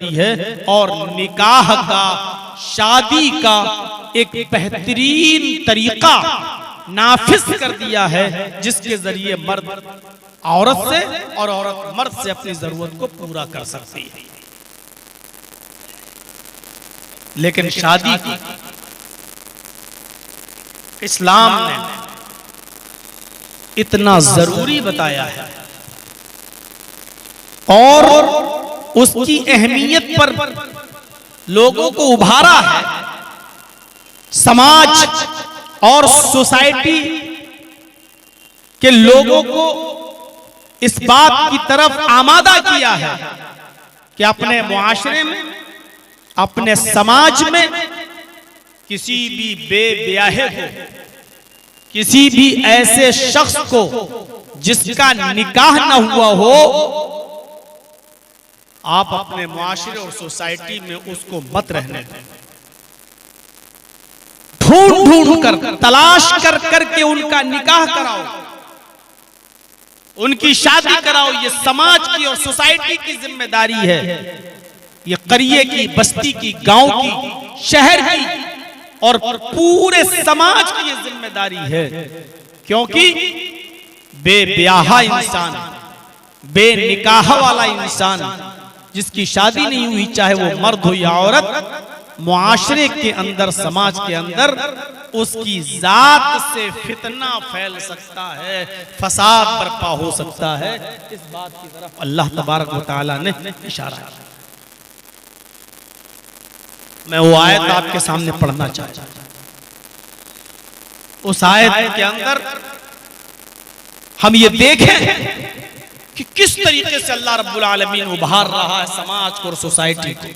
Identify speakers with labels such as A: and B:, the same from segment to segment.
A: है और निकाह का, शादी का एक बेहतरीन तरीका नाफिज कर दिया है, जिसके जरिए मर्द औरत से और औरत मर्द से अपनी जरूरत को पूरा कर सकती है। लेकिन शादी की इस्लाम ने इतना जरूरी बताया है और उसकी अहमियत पर लोगों को उभारा है। समाज और सोसाइटी के लोगों को इस बात की तरफ आमादा किया है कि अपने मुआशरे में, अपने समाज में किसी भी बेब्याहे को, किसी भी ऐसे शख्स को जिसका निकाह न हुआ हो, आप अपने मुआशरे और सोसाइटी में उसको मत रहने दें। ढूंढ ढूंढ कर, तलाश कर करके उनका निकाह कराओ, उनकी शादी कराओ। ये समाज की और सोसाइटी की जिम्मेदारी है। ये करिए की, बस्ती की, गांव की, शहर की और पूरे समाज की ये जिम्मेदारी है। क्योंकि बेब्याहा इंसान, बेनिकाह वाला इंसान जिसकी शादी नहीं हुई, चाहे वो मर्द हो या औरत, मुआशरे के अंदर, समाज के अंदर उसकी जात से फितना फैल सकता है, फसाद बर्पा हो सकता है। इस बात की तरफ अल्लाह तबारक व तआला ने इशारा किया। मैं वो आयत आपके सामने पढ़ना चाहता हूं। उस आयत के अंदर हम ये देखें कि किस तरीके से अल्लाह रब्बुल आलमीन उभार रहा है समाज को और सोसाइटी को।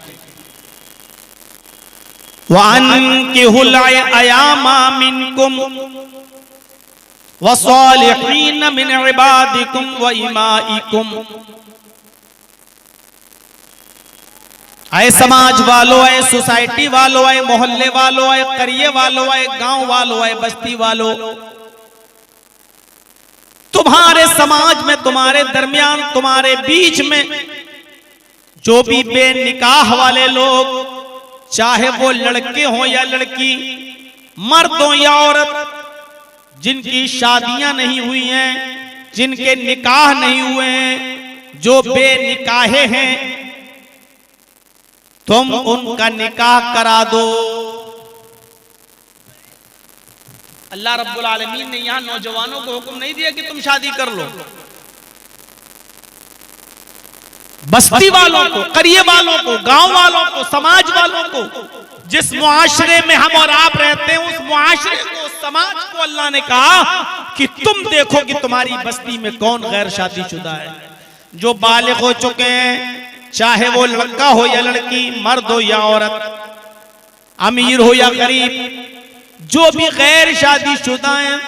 A: वअनकिहुल अयामा मिनकुम वस्सालिहीन मिन इबादिकुम व इमाइकुम। आए समाज वालों, आए सोसाइटी वालों, आए मोहल्ले वालों, आए करिए वालों, आए गांव वालों, आए बस्ती वालों, तुम्हारे समाज में, तुम्हारे दरमियान, तुम्हारे बीच में जो भी बेनिकाह वाले लोग, चाहे वो लड़के हो या लड़की, मर्द हो या औरत, जिनकी शादियां नहीं हुई हैं, जिनके निकाह नहीं हुए हैं, जो बेनिकाहे हैं, तुम उनका निकाह करा दो। अल्लाह रब्बुल आलमीन ने यहां नौजवानों को हुक्म नहीं दिया कि तुम शादी कर लो। बस्ती वालों को, करिए वालों को, गांव वालों को, समाज वालों को, जिस मुआशरे में हम और आप रहते हैं, उस मुआशरे को, समाज को अल्लाह ने कहा कि तुम देखो कि तुम्हारी बस्ती में कौन गैर शादीशुदा है, जो बालिग हो चुके हैं, चाहे वो लड़का हो या लड़की, मर्द हो या औरत, अमीर हो या गरीब, जो भी गैर शादीशुदा हैं,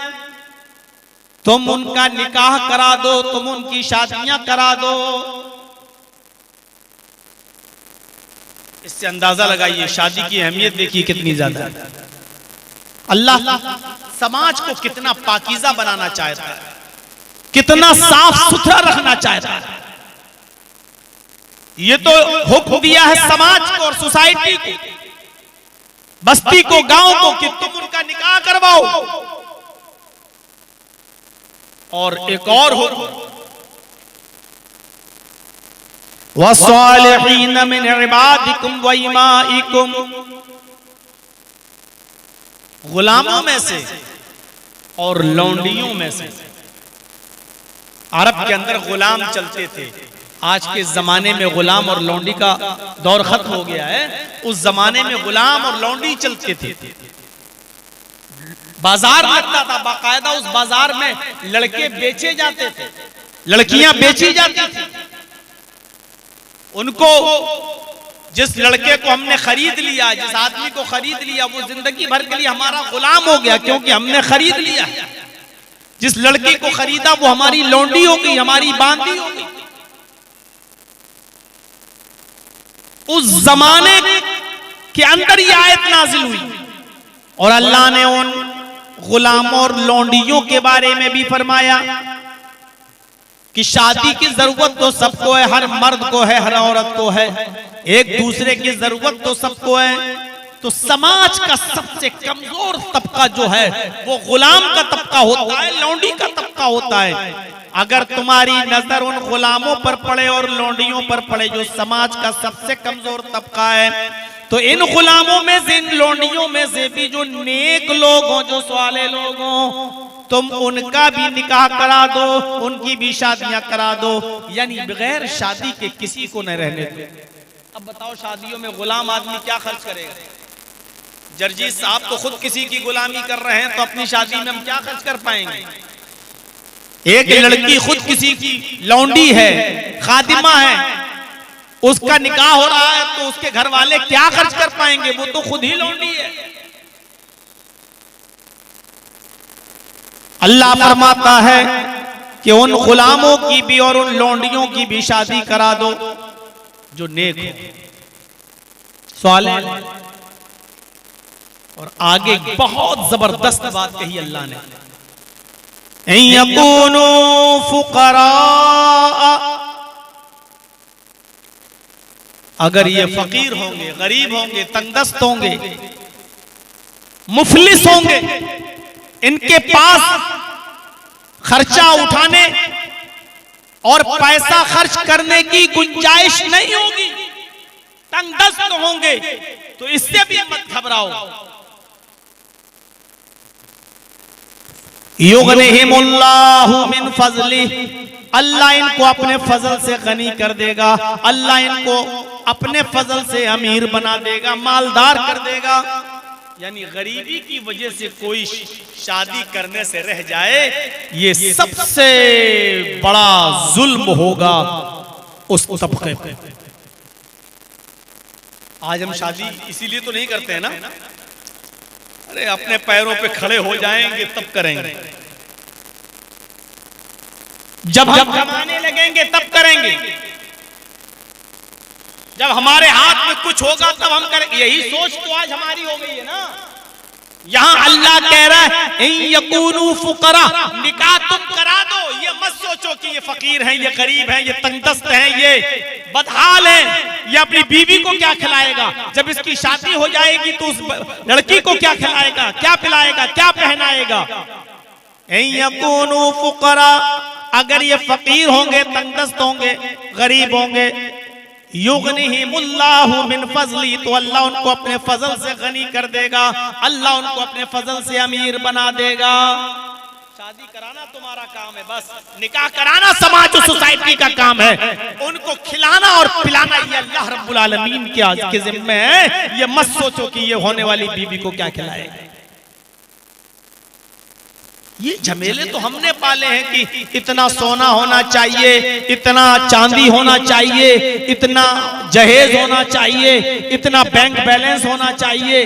A: तुम उनका निकाह करा दो, तुम उनकी शादियां करा दो। इससे अंदाजा लगाइए शादी की अहमियत देखिए कितनी ज्यादा है। अल्लाह समाज को कितना पाकीज़ा बनाना चाहता है, कितना साफ सुथरा रखना चाहता है। ये तो हुक्म दिया है समाज को और सोसाइटी को, बस्ती को, गांव को, कि तुम उनका निकाह करवाओ। और एक और हुक्म, वस्सालिहीन मिन इबादिकुम व इमाइकुम, गुलामों में से और लौंडियों में से। अरब के अंदर गुलाम चलते थे। आज के जमाने में गुलाम और लौंडी का दौर खत्म हो गया है। उस जमाने में गुलाम और लौंडी चलते थे। बाजार लगता था बाकायदा, उस बाजार में लड़के बेचे जाते थे, लड़कियां बेची जाती थी। उनको, जिस लड़के को हमने खरीद लिया, जिस आदमी को खरीद लिया, वो जिंदगी भर के लिए हमारा गुलाम हो गया, क्योंकि हमने खरीद लिया। जिस लड़की को खरीदा वो हमारी लौंडी हो गई, हमारी बांदी हो गई। उस जमाने के अंदर ये आयत नाजिल हुई और अल्लाह ने उन गुलामों और लौंडियों के बारे में भी फरमाया कि शादी की जरूरत तो सबको है, हर मर्द को है, हर औरत को है, एक दूसरे की जरूरत तो सबको है। तो समाज का सबसे कमजोर तबका जो है वो गुलाम का तबका होता है, लौंडी का तबका होता है। अगर तुम्हारी नजर उन गुलामों पर पड़े और लौंडियों पर पड़े जो समाज का सबसे कमजोर तबका है, तो इन गुलामों में से, इन लौंडियों में से भी जो नेक लोग हों, जो साले लोग हों, तुम उनका भी निकाह करा दो, उनकी भी शादियां करा दो, यानी बगैर शादी के किसी को न रहने दो। अब बताओ शादियों में गुलाम आदमी क्या खर्च करेगा? जर्जीस साहब तो खुद किसी की गुलामी कर रहे हैं, तो अपनी शादी में हम क्या खर्च कर पाएंगे? एक लड़की खुद किसी की लौंडी है, खादिमा है, उसका निकाह हो रहा है, तो उसके घर वाले क्या खर्च कर पाएंगे? वो तो खुद ही लौंडी है। अल्लाह फरमाता है कि उन गुलामों की भी और उन लौंडियों की भी शादी करा दो जो नेक हो, सालेह। और आगे बहुत जबरदस्त बात कही अल्लाह ने, यकूनु फुकरा, अगर ये फकीर होंगे, गरीब होंगे, तंगदस्त होंगे, मुफलिस होंगे, इनके पास खर्चा उठाने और पैसा खर्च करने की गुंजाइश नहीं होगी, तंगदस्त होंगे, तो इससे भी मत घबराओ। युगनिहिमुल्लाहु मिन फज़लिह, अल्लाह इनको अपने फजल से गनी कर देगा, अल्लाह इनको अपने फजल से अमीर बना देगा, मालदार कर देगा। यानी गरीबी की वजह से कोई शादी करने से रह जाए, ये सबसे बड़ा जुल्म होगा उस तबके पे। आज हम शादी इसीलिए तो नहीं करते हैं ना, अरे अपने पैरों पे खड़े हो जाएंगे तब करेंगे, जब हम कमाने लगेंगे तब करेंगे, जब हमारे हाथ में कुछ होगा तब हम करेंगे। यही सोच तो आज हमारी हो गई है ना। यहाँ अल्लाह कह रहा है यकूनु फुकरा, निकाह तुम करा दो, ये मत सोचो कि ये फकीर हैं, ये गरीब हैं, ये तंगदस्त हैं, ये बदहाल हैं, ये अपनी बीवी को क्या खिलाएगा, जब इसकी शादी हो जाएगी तो उस लड़की को क्या खिलाएगा, क्या पिलाएगा, क्या पहनाएगा। यकूनु फुकरा, अगर ये फकीर होंगे, तंगदस्त होंगे, गरीब होंगे, युगनिहिमुल्लाहु मिन फज़ली, तो अल्लाह उनको अपने फजल से गनी कर देगा, अल्लाह उनको अपने फजल से अमीर बना देगा। शादी कराना तुम्हारा काम है, बस निकाह कराना समाज और सोसाइटी का काम है, उनको खिलाना और पिलाना ये अल्लाह रब्बुल आलमीन के जिम्मे है। ये मत सोचो कि ये होने वाली बीवी को क्या खिलाएगा। ये झमेले तो हमने पाले हैं कि इतना सोना होना चाहिए, इतना चांदी होना चाहिए, इतना जहेज होना चाहिए, इतना बैंक बैलेंस होना चाहिए।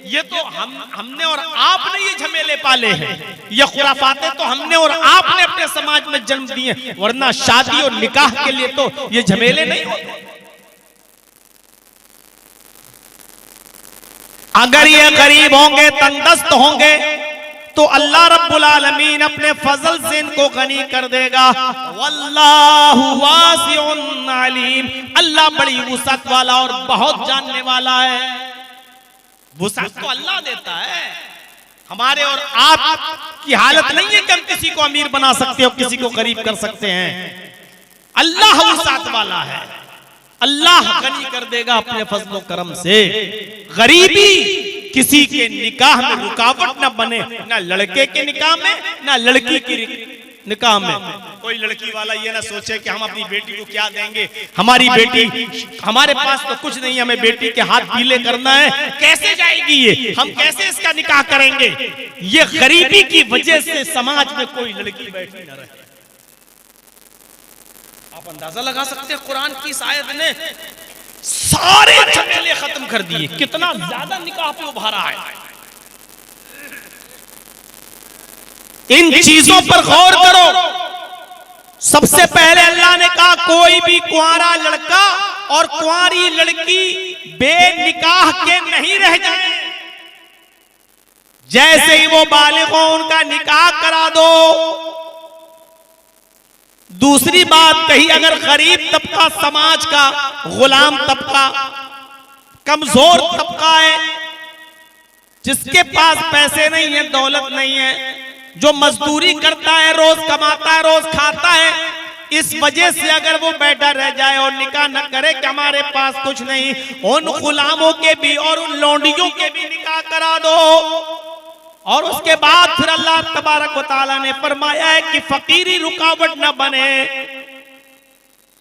A: ये तो हमने और आपने ये झमेले पाले हैं, ये खुराफातें तो हमने और आपने अपने समाज में जन्म दिए, वरना शादी और निकाह के लिए तो ये झमेले नहीं होते। अगर ये गरीब होंगे, तंगदस्त होंगे, तो अल्लाह रब्बुल आलमीन अपने फजल से इनको गनी कर देगा। वल्लाहु वासिउन अलीम, अल्लाह बड़ी वुसअत वाला और बहुत जानने वाला है। वुसअत तो अल्लाह देता है, हमारे और आप की हालत नहीं है कि हम किसी को अमीर बना सकते हो, किसी को गरीब कर सकते हैं। अल्लाह वुसअत वाला है, अल्लाह गनी कर देगा अपने फजलो करम से। गरीबी किसी के निकाह में रुकावट न बने, ना लड़के के निकाह में, ना लड़की की निकाह में। कोई लड़की वाला ये ना सोचे कि हम अपनी बेटी को क्या देंगे, हमारी बेटी, हमारे पास तो कुछ नहीं, हमें बेटी के हाथ पीले करना है, कैसे जाएगी ये, हम कैसे इसका निकाह करेंगे। ये गरीबी की वजह से समाज में कोई लड़की बैठी न रहे। आप अंदाजा लगा सकते हैं, कुरान की इस आयत ने सारे झमेले खत्म कर दिए, कितना ज्यादा निकाह पे उभारा है। इन चीजों पर गौर करो। सबसे पहले अल्लाह ने कहा कोई भी कुंवारा लड़का और कुंवारी लड़की बेनिकाह के नहीं रह जाए, जैसे ही वो बालिग हो उनका निकाह करा दो। दूसरी बात कही, अगर गरीब तबका समाज का, गुलाम तबका, कमजोर तबका है, जिसके पास पैसे नहीं है, दौलत नहीं है, जो मजदूरी करता है, रोज कमाता है, रोज खाता है, इस वजह से अगर वो बैठा रह जाए और निकाह न करे कि हमारे पास कुछ नहीं, उन गुलामों के भी और उन लौंडियों के भी निकाह करा दो। और उसके बाद फिर अल्लाह तबारक व तआला ने फरमाया है कि फकीरी रुकावट न बने,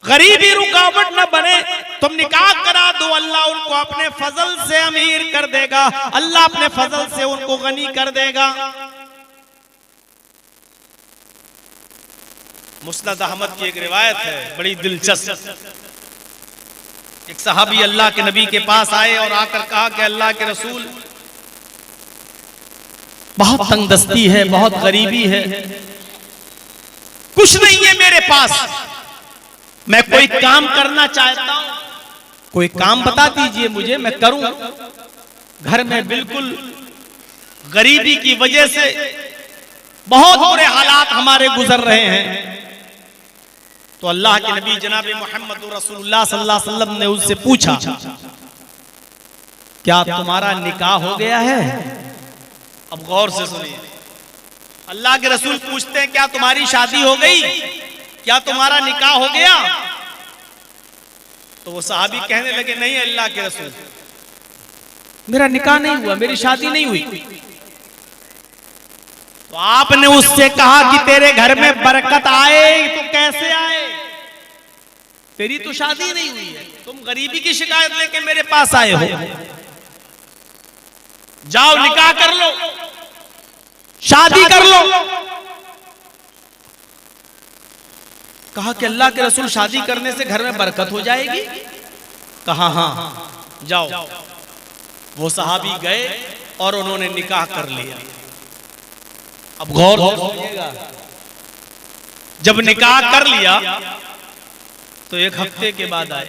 A: गरीबी रुकावट न बने, तुम निकाह करा दो, अल्लाह उनको अपने फजल से अमीर कर देगा, अल्लाह अपने फजल से उनको गनी कर देगा। मुस्नद अहमद की एक रिवायत है बड़ी दिलचस्प। एक सहाबी अल्लाह के नबी के पास आए और आकर कहा कि अल्लाह के रसूल, बहुत तंगदस्ती है, बहुत गरीबी है, कुछ नहीं है मेरे पास, मैं कोई काम करना चाहता हूं, कोई काम बता दीजिए मुझे, मैं करूं। घर में बिल्कुल गरीबी की वजह से बहुत बुरे हालात हमारे गुजर रहे हैं। तो अल्लाह के नबी जनाब मोहम्मद रसूलुल्लाह सल्लल्लाहु अलैहि वसल्लम ने उससे पूछा, क्या तुम्हारा निकाह हो गया है? अब गौर से सुनिए, अल्लाह के रसूल पूछते हैं क्या तुम्हारी शादी हो गई, क्या तुम्हारा निकाह हो गया? तो वो सहाबी कहने लगे, नहीं अल्लाह के रसूल, मेरा निकाह नहीं हुआ, मेरी शादी नहीं हुई। तो आपने उससे कहा कि तेरे घर में बरकत आए तो कैसे आए, तेरी तो शादी नहीं हुई है, तुम गरीबी की शिकायत लेके मेरे पास आए हो, जाओ निकाह कर लो, शादी कर लो। कहा कि अल्लाह के रसूल, शादी करने से घर में बरकत हो जाएगी? कहा हाँ, जाओ। वो सहाबी गए और उन्होंने निकाह कर लिया। अब गौर होगा, जब निकाह कर लिया तो एक हफ्ते के बाद आए,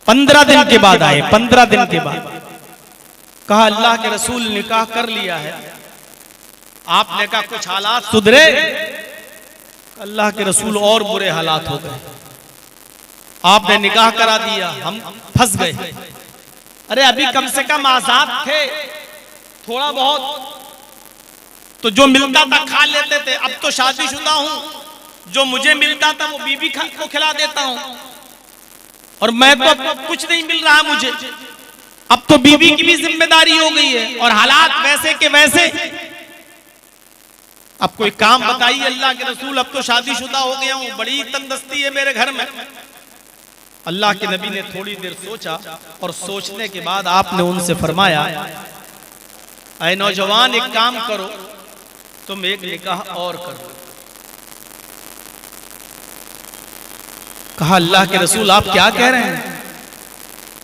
A: 15 दिन के बाद आए, 15 दिन के बाद कहा अल्लाह के रसूल निकाह कर लिया है। आपने कहा कुछ हालात सुधरे? अल्लाह के रसूल और बुरे हालात हो गए, आपने निकाह करा दिया, हम फंस गए। अरे अभी कम से कम आजाद थे, थोड़ा बहुत तो जो मिलता था खा लेते थे, अब तो शादीशुदा हूं, जो मुझे मिलता था वो बीवी को खिला देता हूं, और मैं तो कुछ नहीं मिल रहा मुझे, अब तो बीवी की भी जिम्मेदारी हो गई है और हालात वैसे के वैसे। अब कोई काम बताइए अल्लाह के रसूल, अब तो शादीशुदा हो गया हूं, बड़ी तंगदस्ती है मेरे घर में। अल्लाह के नबी ने थोड़ी देर सोचा और सोचने के बाद आपने उनसे फरमाया, ऐ नौजवान, एक काम करो, तुम एक निकाह और करो। कहा अल्लाह के रसूल, आप क्या कह रहे हैं?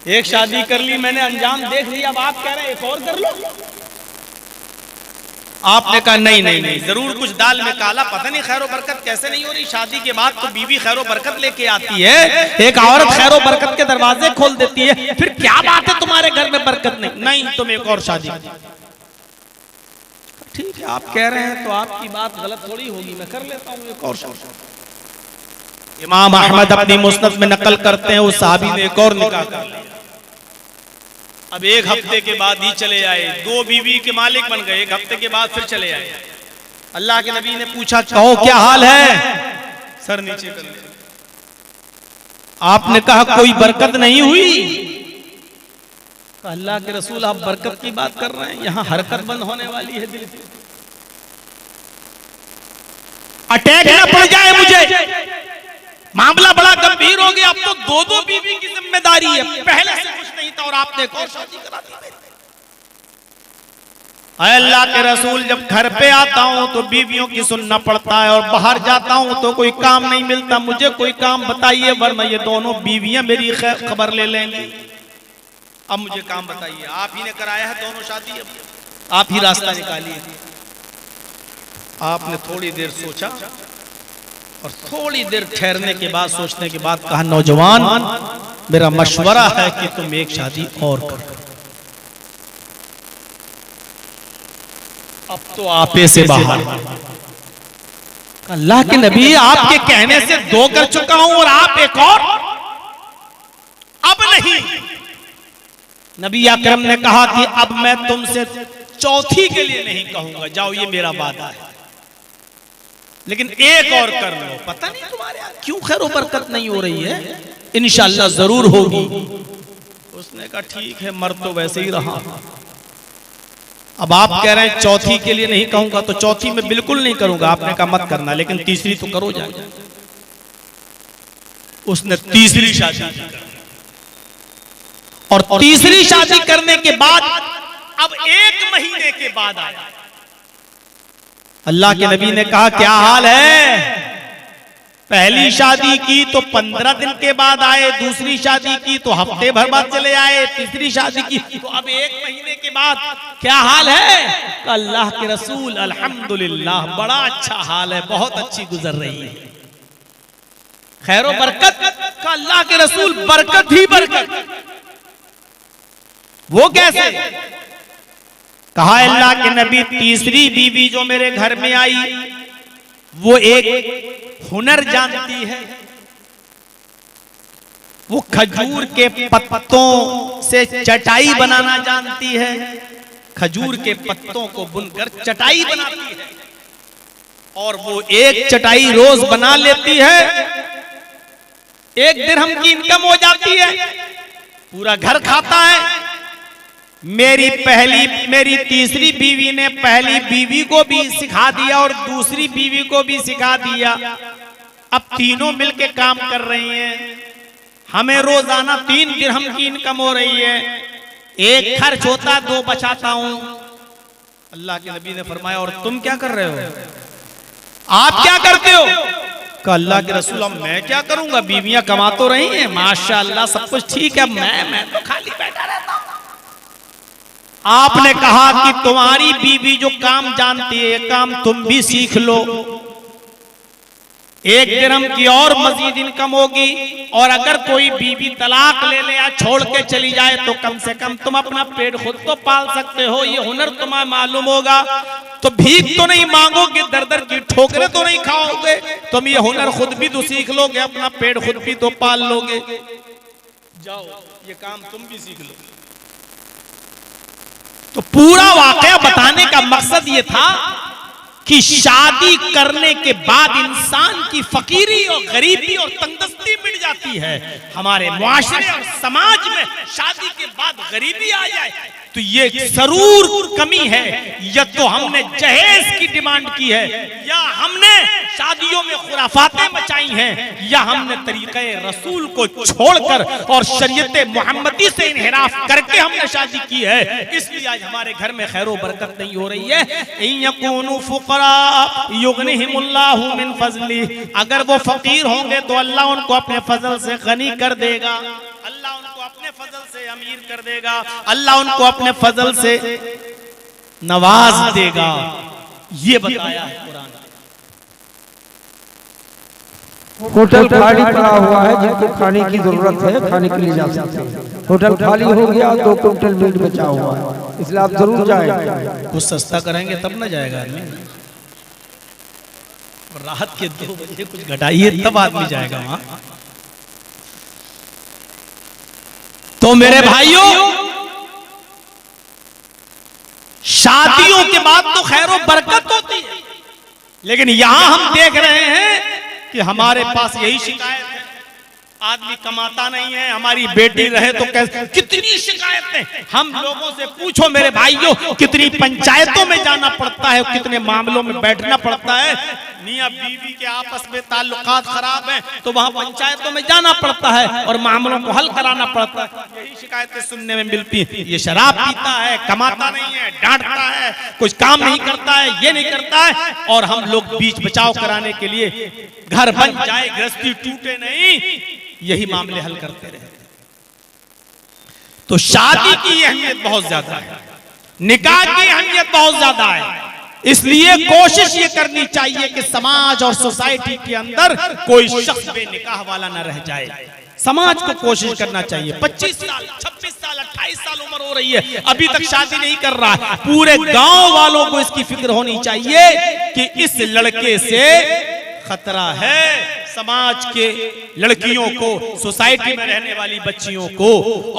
A: एक शादी कर ली मैंने, अंजाम देख लिया, अब आप कह रहे हैं एक और कर लो? आपने कहा नहीं नहीं नहीं, जरूर कुछ दाल में काला, पता नहीं खैरो बरकत कैसे नहीं हो रही। शादी के बाद तो बीवी खैरो बरकत लेके आती है, एक औरत खैरो बरकत के दरवाजे खोल देती है, फिर क्या बात है तुम्हारे घर में बरकत नहीं? नहीं, तुम एक और शादी। ठीक है, आप कह रहे हैं तो आपकी बात गलत थोड़ी होगी, मैं कर लेता हूँ एक और शादी। इमाम अहमद अपनी मुस्नद में नकल करते हैं, उस सहाबी ने एक और निकाह कर लिया। अब एक हफ्ते के बाद ही चले आए, 2 बीवी के मालिक बन गए, एक हफ्ते के बाद फिर चले आए। अल्लाह के नबी ने पूछा, कहो क्या हाल है? सर नीचे कर लिया। आपने कहा कोई बरकत नहीं हुई? अल्लाह के रसूल, आप बरकत की बात कर रहे हैं, यहां हरकत बंद होने वाली है, दिल की अटैक ना पड़ जाए मुझे, मामला बड़ा गंभीर हो गया। अब तो 2-2 बीवी की जिम्मेदारी है, पहले से कुछ नहीं था और आपने एक और शादी करा दी। अल्लाह के रसूल, जब घर पे आता हूं तो बीवियों की सुनना पड़ता है और बाहर जाता हूं तो कोई काम नहीं मिलता, मुझे कोई काम बताइए वरना ये दोनों बीवियां मेरी खबर ले लेंगी। अब मुझे काम बताइए, आप ही ने कराया है दोनों शादी, आप ही रास्ता निकालिए। आपने थोड़ी देर सोचा और थोड़ी देर ठहरने के बाद, सोचने के बाद कहा, नौजवान, मेरा मशवरा है कि तुम एक शादी और करो। अब तो आपे से बाहर, अल्लाह के नबी आपके कहने से 2 कर चुका हूं और आप एक और, अब नहीं। नबी अकरम ने कहा कि अब मैं तुमसे चौथी के लिए नहीं कहूंगा, जाओ ये मेरा वादा है, लेकिन एक और कर लो। पता नहीं तुम्हारे यहाँ क्यों खैर बरकत नहीं हो रही है, इंशाअल्लाह जरूर होगी। उसने कहा ठीक है, मर तो वैसे ही रहा। अब आप कह रहे हैं चौथी के लिए नहीं कहूंगा, तो चौथी में बिल्कुल नहीं करूंगा। आपने कहा मत करना, लेकिन तीसरी तो करो जाए। उसने तीसरी शादी की, और तीसरी शादी करने के बाद अब 1 महीने के बाद आया। अल्लाह के नबी ने कहा क्या हाल है? पहली शादी की तो 15 दिन के बाद आए, दूसरी शादी की तो हफ्ते भर बाद चले आए, तीसरी शादी की तो अब 1 महीने के बाद, क्या हाल है? अल्लाह के रसूल अल्हम्दुलिल्लाह बड़ा अच्छा हाल है, बहुत अच्छी गुजर रही है, खैरो बरकत का। अल्लाह के रसूल बरकत ही बरकत। वो कैसे? कहा अल्लाह के नबी तीसरी बीवी जो मेरे घर में आई वो एक हुनर जानती है, वो खजूर के पत्तों से चटाई बनाना जानती है, खजूर के पत्तों को बुनकर चटाई बनाती है, और वो एक चटाई रोज बना लेती है, 1 दिरहम की इनकम हो जाती है, पूरा घर खाता है। मेरी तीसरी बीवी ने पहली बीवी को भी सिखा दिया और दूसरी बीवी को भी सिखा दिया। अब तीनों मिलके काम कर रही हैं, हमें रोजाना 3 दिरहम की इनकम हो रही है, 1 खर्च होता, 2 बचाता हूं। अल्लाह के नबी ने फरमाया और तुम क्या कर रहे हो? आप क्या करते हो? कहा अल्लाह के रसूल मैं क्या करूंगा, बीवियां कमा तो रही हैं, माशाअल्लाह सब कुछ ठीक है, मैं तो खाली बैठा रहता हूं। आपने कहा कि तुम्हारी बीवी जो काम जानती है, काम तुम भी सीख लो, 1 दिरहम की और मजीद इनकम होगी, और अगर कोई बीवी तलाक ले ले या छोड़ के चली जाए तो कम से कम तुम अपना पेट खुद तो पाल सकते हो, ये हुनर तुम्हें मालूम होगा, तो भीख तो नहीं मांगोगे, दर दर की ठोकरें तो नहीं खाओगे, तुम ये हुनर खुद भी तो सीख लोगे, अपना पेट खुद भी तो पाल लोगे, जाओ ये काम तुम भी सीख लो। तो पूरा वाकया बताने का मकसद ये था कि शादी करने के बाद इंसान की फकीरी और गरीबी और तंगदस्ती मिट जाती है। हमारे मुआशरे और समाज में शादी के बाद गरीबी आ जाए तो ये जरूर कमी है, या तो हमने जहेज की डिमांड की है, या हमने शादियों में खुराफातें मचाई हैं, या हमने तरीक़े रसूल को छोड़कर और शरीयत मोहम्मदी से इन्हिराफ करके हमने शादी की है। इसलिए आज हमारे घर में खैरो बरकत नहीं हो रही है। इन यकूनु फुक़रा युग़निहिमुल्लाहु मिन फ़ज़ली, अगर वो फकीर होंगे तो अल्लाह उनको अपने फजल से गनी कर देगा, अल्लाह उनको अपने फजल से अमीर कर देगा, अल्लाह उनको अपने फजल से नवाज देगा। ये बताया है कुरान।
B: होटल खाली पड़ा हुआ है, जिनको खाने की जरूरत है खाने के लिए जा सकते हैं। होटल खाली हो गया, 2 क्विंटल मीट बचा हुआ है, इसलिए आप जरूर जाएं।
A: कुछ सस्ता करेंगे तब ना जाएगा आदमी, रात के 2 बजे कुछ घटाइए तब आदमी जाएगा वहां। तो मेरे भाइयों, शादियों के बाद तो खैरो बरकत होती है, लेकिन यहां हम देख रहे हैं कि हमारे पास यही शिकायत है, आदमी कमाता नहीं है, हमारी बेटी रहे तो कैसे, कितनी शिकायतें। हम लोगों से पूछो मेरे भाइयों, कितनी पंचायतों में जाना पड़ता है, कितने मामलों में बैठना पड़ता है, मियां बीवी के आपस में ताल्लुकात खराब हैं तो वहां पंचायतों में जाना पड़ता है और मामलों को हल कराना पड़ता है। यही शिकायतें सुनने में मिलती हैं, ये शराब पीता है, कमाता नहीं है, डांटता है, कुछ काम नहीं करता है, ये नहीं करता है, और हम लोग बीच बचाव कराने के लिए घर बन जाए गृहस्थी टूटे नहीं, यही मामले हल करते रहे। तो शादी की अहमियत बहुत ज्यादा है, निकाह की अहमियत बहुत ज्यादा है, इसलिए कोशिश ये करनी चाहिए कि समाज और सोसाइटी के अंदर कोई शख्स बेनिकाह वाला न रह जाए। समाज को कोशिश करना चाहिए, 25 साल 26 साल 28 साल उम्र हो रही है, अभी तक शादी नहीं कर रहा है, पूरे गांव वालों को इसकी फिक्र होनी चाहिए कि इस लड़के से खतरा है समाज के लड़कियों को, सोसाइटी में रहने वाली बच्चियों को।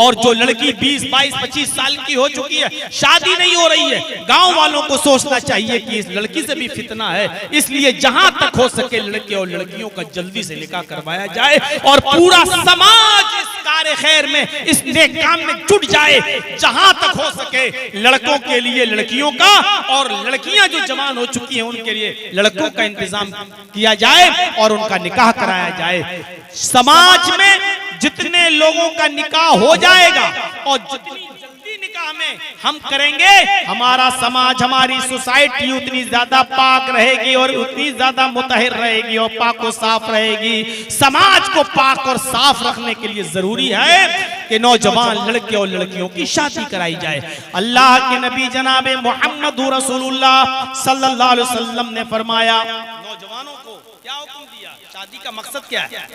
A: और जो लड़की 20, 22, 25 साल की हो चुकी है, शादी नहीं हो रही है, गांव वालों को सोचना चाहिए कि इस लड़की से भी फितना है, इसलिए जहां तक हो सके लड़के और लड़कियों का जल्दी से निकाह करवाया जाए और पूरा समाज इस कार्य खैर में, इस नेक काम में जुट जाए। जहां तक हो सके लड़कों के लिए लड़कियों का और लड़कियां जो जवान हो चुकी हैं उनके लिए लड़कों का इंतजाम किया जाए और उनका निकाह कराया जाए। समाज में जितने लोगों का निकाह हो जाएगा और जितनी जल्दी निकाह में हम करेंगे, हमारा समाज, हमारी सोसाइटी उतनी ज्यादा पाक रहेगी और उतनी ज्यादा मुतहर रहेगी और पाक और साफ रहेगी। समाज को पाक और साफ रखने के लिए जरूरी है कि नौजवान लड़के और लड़कियों की शादी कराई जाए। अल्लाह के नबी जनाबे मोहम्मद रसूलुल्लाह सल्लल्लाहु अलैहि वसल्लम ने फरमाया, नौजवानों को क्या हुक्म दिया, शादी का मकसद क्या है?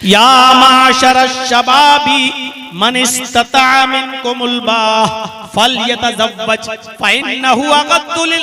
A: या माशर शबाबी मन इस्तता मिनकुमुल बाह फलयतज़व्वज फइन्नहु अग़द्दु लिल